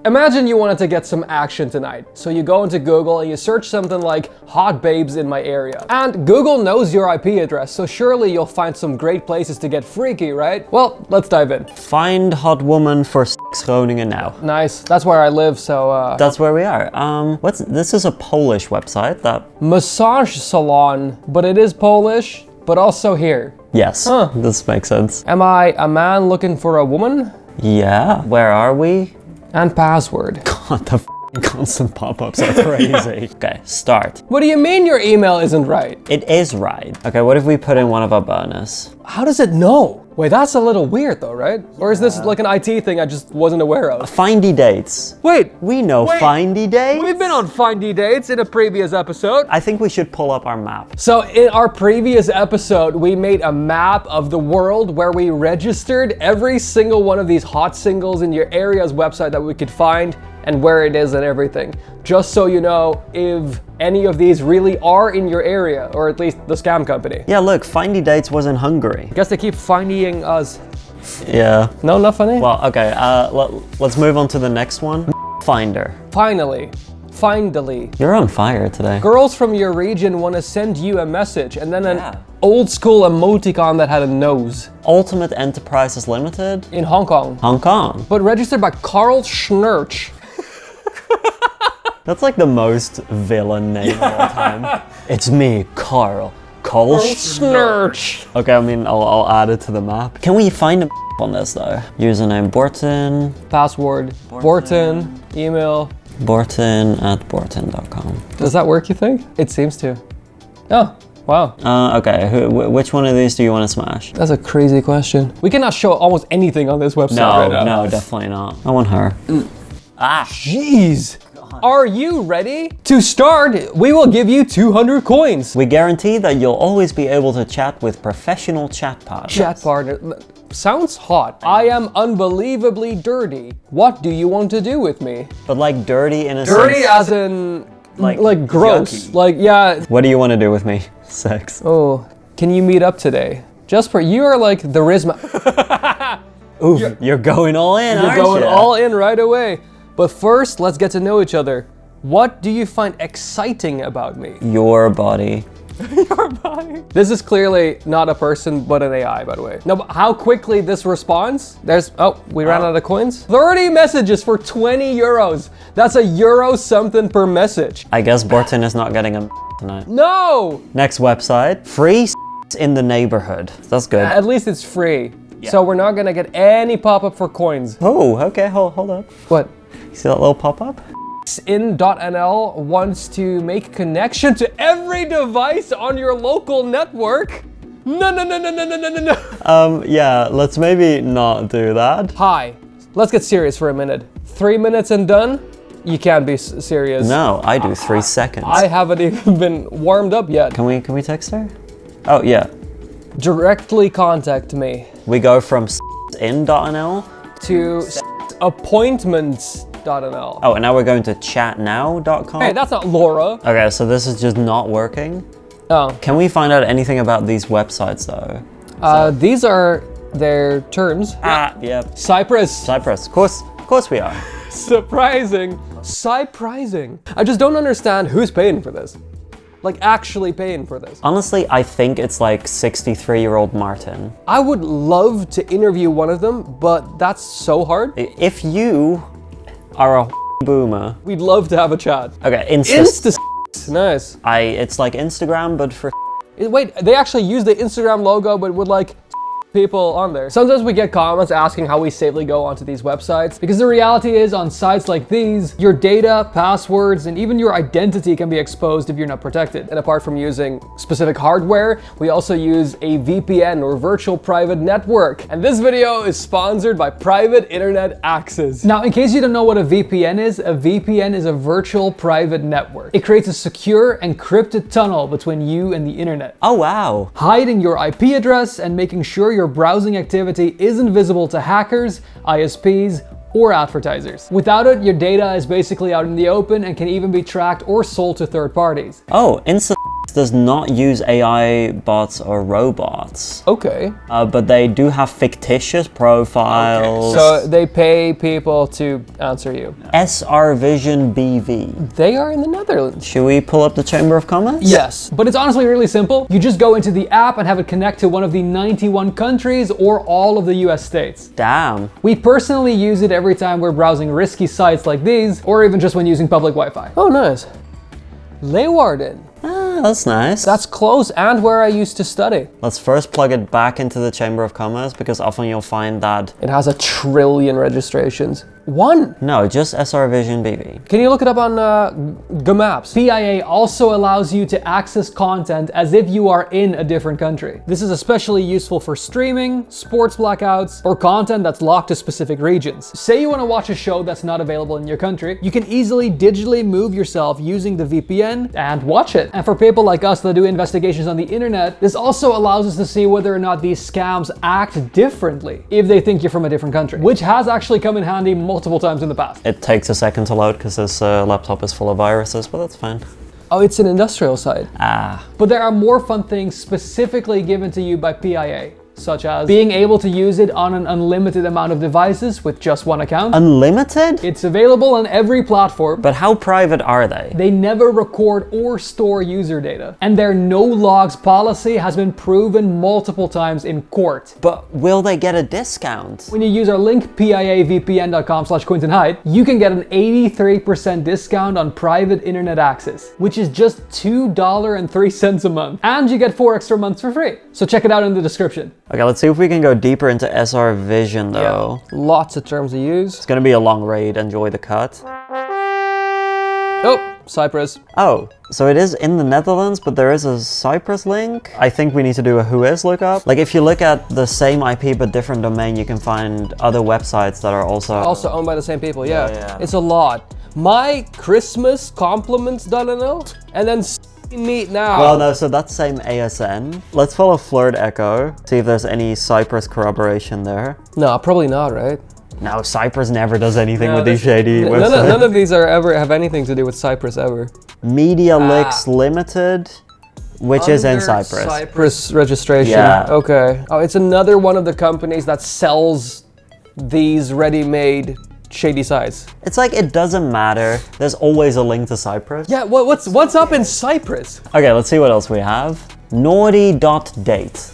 Imagine you wanted to get some action tonight. So you go into Google and you search something like hot babes in my area. And Google knows your IP address, so surely you'll find some great places to get freaky, right? Well, let's dive in. Find hot woman for Groningen now. Nice. That's where I live, so That's where we are. This is a Polish website that... Massage salon, but it is Polish, but also here. Yes, this makes sense. Am I a man looking for a woman? Yeah, where are we? And password. God, the constant pop-ups are crazy. Okay, start. What do you mean your email isn't right? It is right. Okay, what if we put in one of our bonus? How does it know? Wait, that's a little weird though, right? Or is this like an IT thing I just wasn't aware of? Findy dates. Wait, We know Findy dates. we've been on Findy dates in a previous episode. I think we should pull up our map. So in our previous episode, we made a map of the world where we registered every single one of these hot singles in your area's website that we could find and where it is and everything. Just so you know if any of these really are in your area, or at least the scam company. Yeah, look, Findy dates was in Hungary. Guess they keep finding us. Yeah. No, not funny? Well, okay, let's move on to the next one. Finder. Finally. You're on fire today. Girls from your region want to send you a message and then an old school emoticon that had a nose. Ultimate Enterprises Limited. In Hong Kong. Hong Kong. But registered by Carl Schnurch. That's like the most villain name of all time. It's me, Carl Schnurch. Okay, I mean, I'll add it to the map. Can we find a on this though? Username Borton. Password Borton. Email Borton@borton.com. Does that work, you think? It seems to. Oh, wow. Okay, which one of these do you want to smash? That's a crazy question. We cannot show almost anything on this website right now. No, definitely not. I want her. Jeez. Are you ready? To start, we will give you 200 coins. We guarantee that you'll always be able to chat with professional chat partners. Chat partner. Sounds hot. I am unbelievably dirty. What do you want to do with me? But like dirty in a Dirty sense. as in like gross. yucky. Like, yeah. What do you want to do with me? Sex. Oh, can you meet up today? Just for you are like the Rizma. Oof, you're going all in, You're aren't going you? all in right away. But first, let's get to know each other. What do you find exciting about me? Your body. Your body. This is clearly not a person, but an AI, by the way. No, but how quickly this responds? We ran out of coins. 30 messages for 20 euros. That's €1 something per message. I guess Borton is not getting a tonight. No! Next website. Free in the neighborhood. That's good. At least it's free. So we're not gonna get any pop-up for coins. Oh, okay, hold up. What? You see that little pop-up? In.nl wants to make connection to every device on your local network. No. Yeah, let's maybe not do that. Hi, let's get serious for a minute. 3 minutes and done? You can't be serious. No, I do 3 seconds. I haven't even been warmed up yet. Can we text her? Oh, yeah. Directly contact me. We go from in.nl to appointments.nl. Oh, and now we're going to chatnow.com. Hey, that's not Laura. Okay, so this is just not working. Oh. Can we find out anything about these websites though? These are their terms. Yep. Cyprus. Of course we are. Surprising. I just don't understand who's paying for this. Like actually paying for this. Honestly, I think it's like 63-year-old Martin. I would love to interview one of them, but that's so hard. If you are a boomer. We'd love to have a chat. Okay, Insta. Nice. It's like Instagram, but for Wait, they actually use the Instagram logo, but with like people on there. Sometimes we get comments asking how we safely go onto these websites, because the reality is on sites like these, your data, passwords, and even your identity can be exposed if you're not protected. And apart from using specific hardware, we also use a VPN or virtual private network. And this video is sponsored by Private Internet Access. Now, in case you don't know what a VPN is a virtual private network. It creates a secure, encrypted tunnel between you and the internet. Oh wow. Hiding your IP address and making sure your browsing activity isn't visible to hackers, ISPs, or advertisers. Without it, your data is basically out in the open and can even be tracked or sold to third parties. Oh, Insta does not use AI bots or robots. Okay. But they do have fictitious profiles. So they pay people to answer you. SR Vision BV. They are in the Netherlands. Should we pull up the Chamber of Commerce? Yes, but it's honestly really simple. You just go into the app and have it connect to one of the 91 countries or all of the US states. Damn. We personally use it every time we're browsing risky sites like these, or even just when using public Wi-Fi. Oh, nice. Leeuwarden. Ah, that's nice. That's close and where I used to study. Let's first plug it back into the Chamber of Commerce because often you'll find that... It has 1 trillion registrations. One? No, just SR Vision BV. Can you look it up on Maps? PIA also allows you to access content as if you are in a different country. This is especially useful for streaming, sports blackouts, or content that's locked to specific regions. Say you want to watch a show that's not available in your country, you can easily digitally move yourself using the VPN and watch it. And for people like us that do investigations on the internet, this also allows us to see whether or not these scams act differently if they think you're from a different country, which has actually come in handy multiple times in the past. It takes a second to load because this laptop is full of viruses, but that's fine. Oh, it's an industrial site. Ah. But there are more fun things specifically given to you by PIA, such as being able to use it on an unlimited amount of devices with just one account. Unlimited? It's available on every platform. But how private are they? They never record or store user data. And their no logs policy has been proven multiple times in court. But will they get a discount? When you use our link piavpn.com/QuintenHyde, you can get an 83% discount on private internet access, which is just $2.03 a month. And you get 4 extra months for free. So check it out in the description. Okay, let's see if we can go deeper into SR Vision though. Yeah. Lots of terms of use. It's gonna be a long read, enjoy the cut. Oh, Cyprus. Oh, so it is in the Netherlands, but there is a Cyprus link? I think we need to do a whois lookup. Like if you look at the same IP but different domain, you can find other websites that are also owned by the same people, yeah. Yeah. It's a lot. My Christmas compliments, Donano, and then meet now. Well, no, so that's same ASN. Let's follow Flirt Echo, see if there's any Cyprus corroboration there. No, probably not, right? No, Cyprus never does anything with these shady websites. None of these have anything to do with Cyprus ever. Media Licks Limited, which is in Cyprus. Cyprus registration. Yeah. Okay. Oh, it's another one of the companies that sells these ready-made shady sites. It's like it doesn't matter. There's always a link to Cyprus. Yeah, what's up in Cyprus? Okay, let's see what else we have. Naughty.date.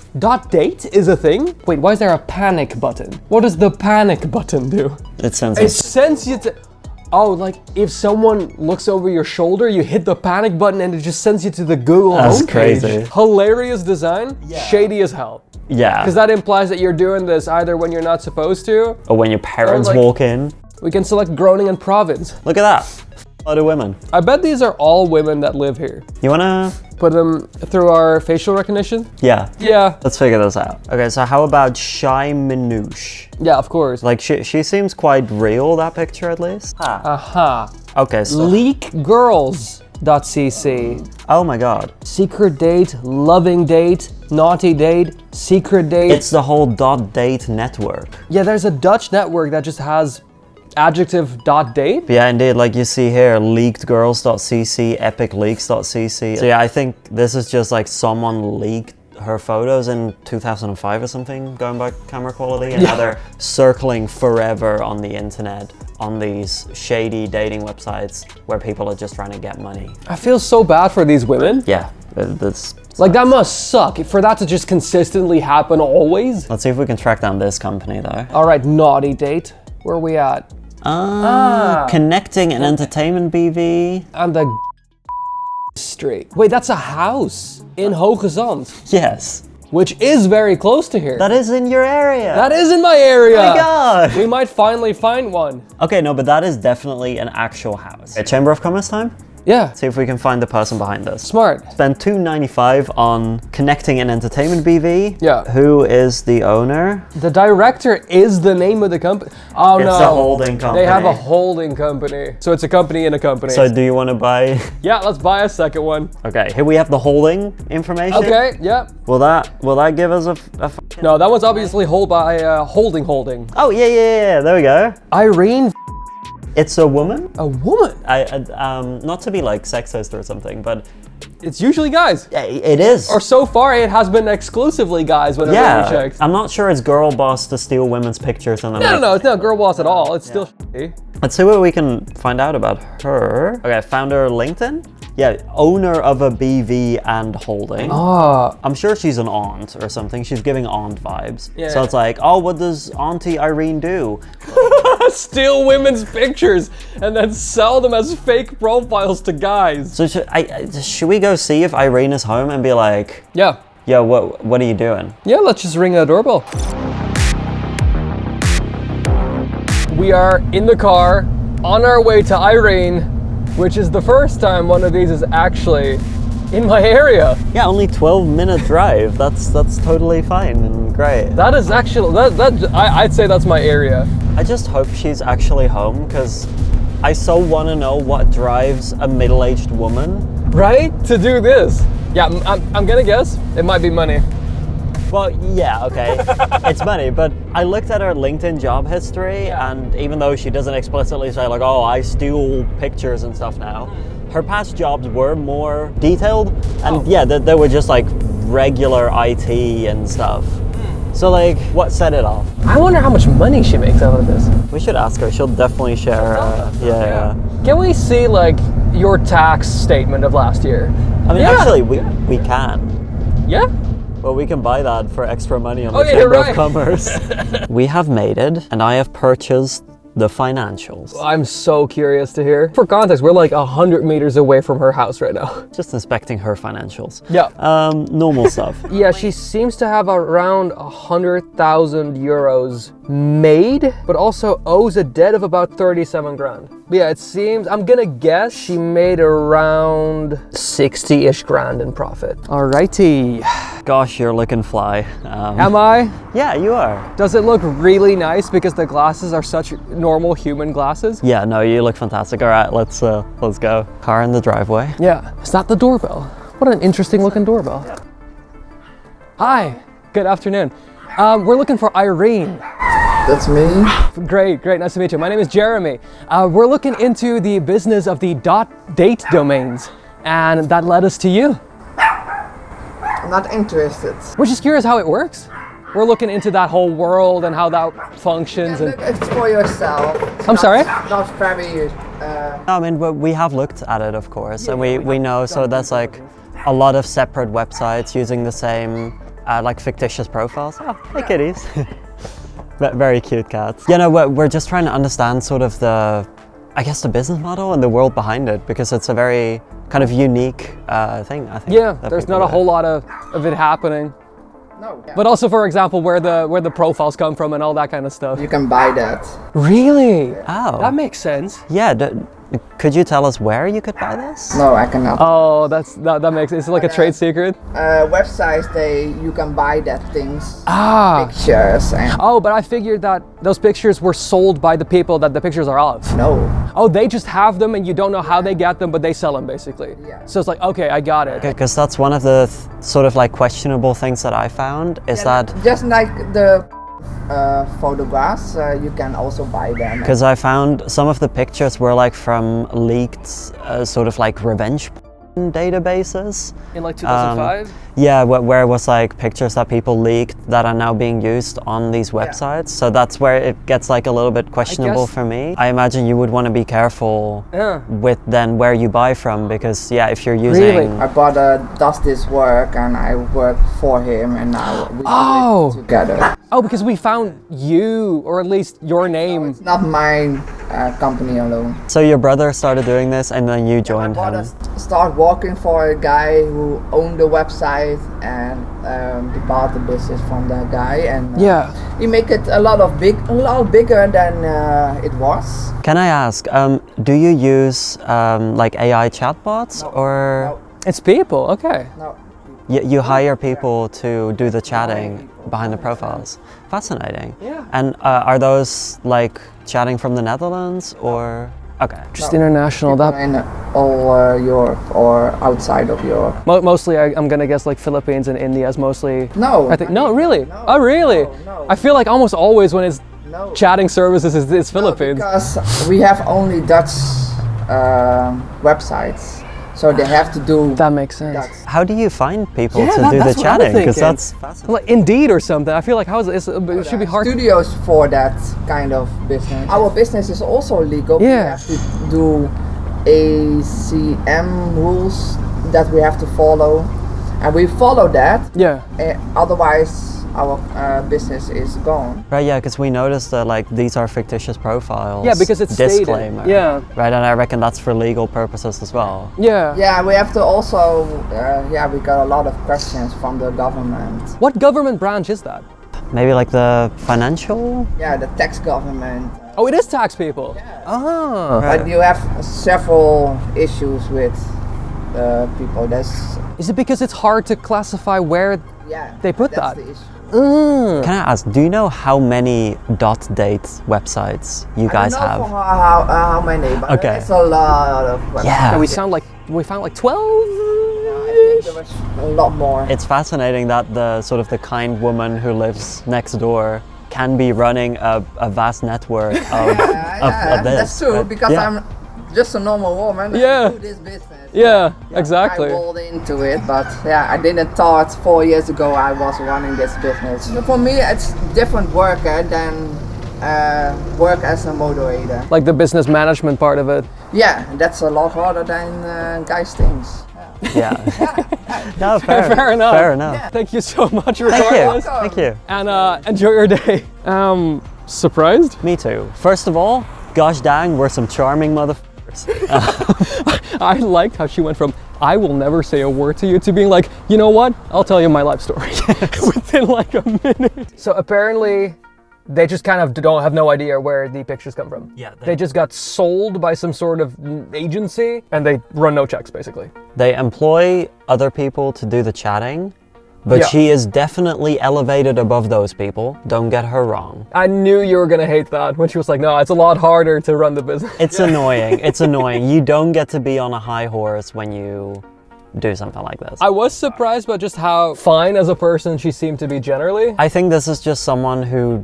.date is a thing? Wait, why is there a panic button? What does the panic button do? It sends It us. sends you to... Oh, like if someone looks over your shoulder, you hit the panic button and it just sends you to the Google That's homepage. crazy. Hilarious design, shady as hell. Yeah. Because that implies that you're doing this either when you're not supposed to, Or when your parents like- walk in. we can select Groningen and province. Look at that. A lot of women. I bet these are all women that live here. You wanna? Put them through our facial recognition? Yeah. Yeah. Let's figure this out. Okay, so how about Shy Minouche? Yeah, of course. Like she seems quite real, that picture at least. Aha. Okay, so. Leakgirls.cc. Oh my god. Secret date, loving date, naughty date, secret date. It's the whole .date network. Yeah, there's a Dutch network that just has adjective.date. Yeah, indeed, like you see here, leakedgirls.cc, epicleaks.cc. So yeah, I think this is just like someone leaked her photos in 2005 or something, going by camera quality, and now they're circling forever on the internet on these shady dating websites where people are just trying to get money. I feel so bad for these women. Yeah, that's... Like that must suck for that to just consistently happen always. Let's see if we can track down this company though. All right, naughty date. Where are we at? Connecting and Entertainment BV. And the street. Wait, that's a house in Hoge Zand, Yes. which is very close to here. That is in your area. That is in my area. Oh my god. We might finally find one. Okay, no, but that is definitely an actual house. Okay, Chamber of Commerce time? Yeah, See if we can find the person behind this. smart. Spend $2.95 on Connecting and Entertainment BV. Yeah. Who is the owner? The director is the name of the company. Oh no. It's a holding company. They have a holding company. So it's a company in a company. So do you want to buy? yeah, let's buy a second one. Okay, here we have the holding information. Okay, yeah. Will that give us a No, that one's obviously hold by holding. Oh yeah. There we go. Irene, It's a woman. a woman. Not to be like sexist or something, but it's usually guys. Yeah, it is. Or so far, it has been exclusively guys whenever we checked. I'm not sure it's girl boss to steal women's pictures and then No, it's not girl boss at all. It's still shitty. Let's see what we can find out about her. Okay, found her LinkedIn. Yeah, owner of a BV and holding. Oh. I'm sure she's an aunt or something. She's giving aunt vibes. Yeah. So it's like, oh, what does Auntie Irene do? Steal women's pictures and then sell them as fake profiles to guys. So should we go see if Irene is home and be like, Yeah. yo, what are you doing? Yeah, let's just ring a doorbell. We are in the car on our way to Irene, which is the first time one of these is actually in my area. Yeah, only 12-minute drive. That's totally fine and great. That is actually, I'd say that's my area. I just hope she's actually home because I so want to know what drives a middle-aged woman. Right? To do this. Yeah, I'm gonna guess it might be money. Well, yeah, okay, it's money, but I looked at her LinkedIn job history, and even though she doesn't explicitly say like, oh, I steal pictures and stuff now, her past jobs were more detailed, and yeah, they were just like regular IT and stuff. So like, what set it off? I wonder how much money she makes out of this. We should ask her, she'll definitely share, yeah. Can we see like your tax statement of last year? I mean, actually, we can. Yeah? Well, we can buy that for extra money on the Oh, yeah, Chamber right. of Commerce. We have made it, and I have purchased the financials. I'm so curious to hear. For context, we're like 100 meters away from her house right now. Just inspecting her financials. Yeah. Normal stuff. Yeah, she seems to have around 100,000 euros made, but also owes a debt of about 37 grand. But yeah, it seems, I'm gonna guess she made around 60-ish grand in profit. Alrighty. Gosh, you're looking fly. Am I? Yeah, you are. Does it look really nice because the glasses are such normal human glasses? Yeah, no, you look fantastic. All right, let's go. Car in the driveway. Yeah. Is that the doorbell? What an interesting looking doorbell. Hi, good afternoon. We're looking for Irene. That's me. Great, nice to meet you. My name is Jeremy. We're looking into the business of the .date domains, and that led us to you. I'm not interested. We're just curious how it works. We're looking into that whole world and how that functions. Look, it's for yourself. I'm sorry? Not very. I mean, we have looked at it, of course, and we know. So that's like a lot of separate websites using the same like fictitious profiles. Oh, hey kitties. Very cute cats. You know, we're just trying to understand sort of the business model and the world behind it, because it's a very kind of unique thing, I think. Yeah, there's not a whole lot of it happening. No. But also, for example, where the profiles come from and all that kind of stuff. You can buy that. Really? Oh. That makes sense. Yeah, could you tell us where you could buy this? No, I cannot. Oh, that makes it's like a trade secret. Websites, you can buy that things. Ah. Pictures and Oh, but I figured that those pictures were sold by the people that the pictures are of. no. Oh, they just have them and you don't know how they get them, but they sell them basically. Yeah. So it's like, okay, I got it. Because that's one of the sort of like questionable things that I found is that Just like the photographs, you can also buy them. because I found some of the pictures were like from leaked sort of like revenge databases. In like 2005? Yeah, where it was like pictures that people leaked that are now being used on these websites. So that's where it gets like a little bit questionable guess- for me. I imagine you would want to be careful Yeah. with then where you buy from, because yeah, if you're using Really? I bought does this work, and I work for him, and now we Oh. do it together. Oh, because we found you, or at least your name. It's not my company alone. So your brother started doing this and then you I joined bought him. start working for a guy who owned the website, and he bought the business from that guy, and Yeah. he make it a lot bigger than it was. Can I ask, do you use like AI chatbots, or It's people, okay. No, you hire people to do the chatting behind the profiles? Fascinating. Yeah. And are those like chatting from the Netherlands, or? Okay. Just international. That in all Europe or outside of Europe. mostly, I'm gonna guess like Philippines and India's mostly. No, I think no, really. No, Oh, really? no. I feel like almost always when it's No. chatting services, it's Philippines. Because we have only Dutch websites, So they have to do That makes sense. that. How do you find people Yeah, to that- do the that's what I'm chatting? Because thinking. that's fascinating. Like Indeed or something. I feel like it should be hard. Studios for that kind of business. Our business is also legal. Yeah. We have to do ACM rules that we have to follow, and we follow that. Yeah. Otherwise, our business is gone. Right, yeah, because we noticed that like these are fictitious profiles. Yeah, because it's stated. disclaimer. Yeah. Right, and I reckon that's for legal purposes as well. Yeah. Yeah, we have to also. We got a lot of questions from the government. What government branch is that? Maybe like the financial. Yeah, the tax government. Oh, it is tax people. Oh. But you have several issues with people. That's Is it because it's hard to classify where? yeah. They put that's that. The issue. Mm. Can I ask? Do you know how many .date websites you guys I don't have? know for how many, but Okay. it's a lot of websites. Yeah. We found like 12. I think there was a lot more. It's fascinating that the sort of the kind woman who lives next door can be running a vast network of, of this. That's true, right? because Yeah. I'm just a normal woman. Yeah. I do this business. Yeah, exactly. I rolled into it, but yeah, I didn't thought 4 years ago I was running this business. So for me, it's different work than work as a moderator. Like the business management part of it. Yeah, that's a lot harder than guys thinks. Yeah. No, Fair enough. Fair enough. Thank you so much, Thank regardless. you. Thank you. And enjoy your day. Surprised? Me too. First of all, gosh dang, we're some charming motherfuckers. I liked how she went from I will never say a word to you to being like, you know what? I'll tell you my life story within like a minute. So apparently they just kind of don't have no idea where the pictures come from. Yeah, They just got sold by some sort of agency and they run no checks basically. They employ other people to do the chatting, but Yeah. she is definitely elevated above those people. Don't get her wrong. I knew you were gonna hate that when she was like, no, it's a lot harder to run the business. It's annoying. It's annoying. You don't get to be on a high horse when you do something like this. I was surprised by just how fine as a person she seemed to be generally. I think this is just someone who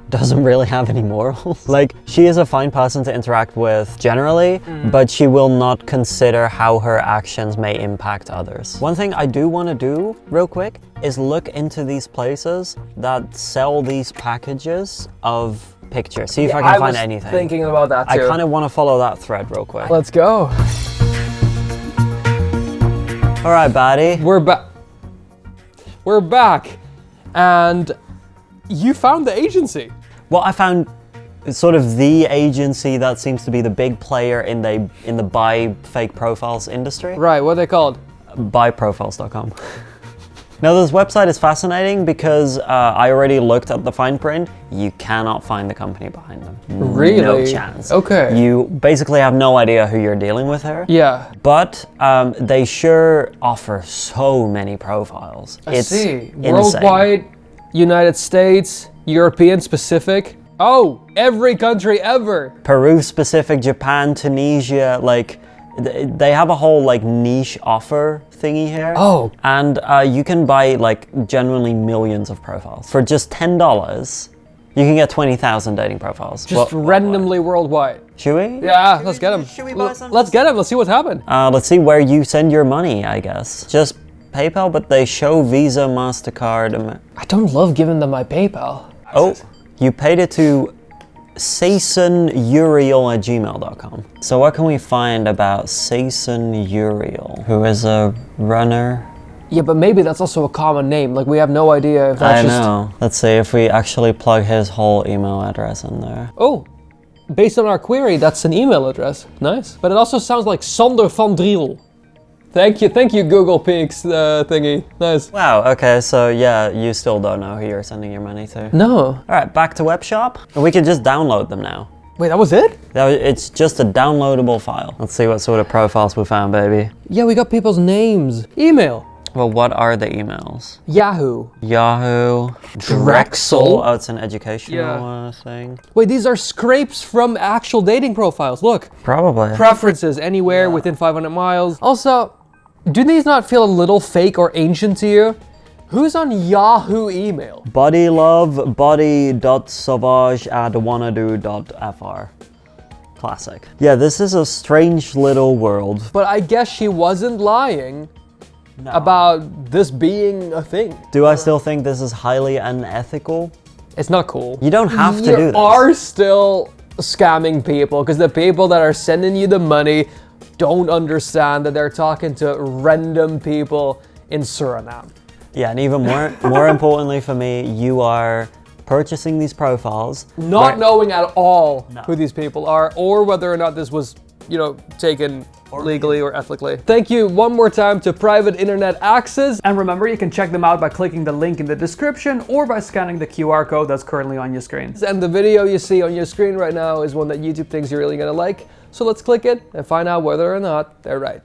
doesn't really have any morals. Like, she is a fine person to interact with generally, but she will not consider how her actions may impact others. One thing I do want to do real quick is look into these places that sell these packages of pictures. See if I can find anything. Thinking about that I too. kind of want to follow that thread real quick. Let's go. All right, baddie. We're back. We're back. And you found the agency. Well, I found sort of the agency that seems to be the big player in the buy fake profiles industry. Right, what are they called? Buyprofiles.com. Now, this website is fascinating because I already looked at the fine print. You cannot find the company behind them. Really? No chance. Okay. You basically have no idea who you're dealing with here. Yeah. But they sure offer so many profiles. I see. insane. Worldwide, United States, European specific. Oh, every country ever. Peru specific, Japan, Tunisia, like they have a whole like niche offer thingy here. Oh. And you can buy like genuinely millions of profiles. For just $10, you can get 20,000 dating profiles. Just randomly worldwide. Should we? Yeah, let's get them. Should we buy some? Let's get them. Let's see what's happened. Let's see where you send your money, I guess. Just PayPal, but they show Visa, MasterCard. I don't love giving them my PayPal. Oh, you paid it to saisonuriel@gmail.com. So what can we find about Saison Uriel, who is a runner? Yeah, but maybe that's also a common name. Like we have no idea if that's I just. know. Let's see if we actually plug his whole email address in there. Oh, based on our query, that's an email address. Nice. But it also sounds like Sander van Driel. Thank you, Google Peaks thingy. Nice. Wow, okay, so yeah, you still don't know who you're sending your money to. No. All right, back to web shop. We can just download them now. Wait, that was it? It's just a downloadable file. Let's see what sort of profiles we found, baby. Yeah, we got people's names. Email. Well, what are the emails? Yahoo. Yahoo. Drexel. Oh, it's an educational Yeah. thing. Wait, these are scrapes from actual dating profiles. Look. Probably. Preferences anywhere within 500 miles. Also, do these not feel a little fake or ancient to you? Who's on Yahoo email? Bodylove, body.sauvage@wannado.fr. Classic. Yeah, this is a strange little world. But I guess she wasn't lying about this being a thing. Do I still think this is highly unethical? It's not cool. You don't have to do this. You are still scamming people because the people that are sending you the money don't understand that they're talking to random people in Suriname. Yeah, and even more importantly for me, you are purchasing these profiles. Not knowing at all who these people are or whether or not this was, you know, taken legally or ethically. Thank you one more time to Private Internet Access. And remember, you can check them out by clicking the link in the description or by scanning the QR code that's currently on your screen. And the video you see on your screen right now is one that YouTube thinks you're really gonna like. So let's click it and find out whether or not they're right.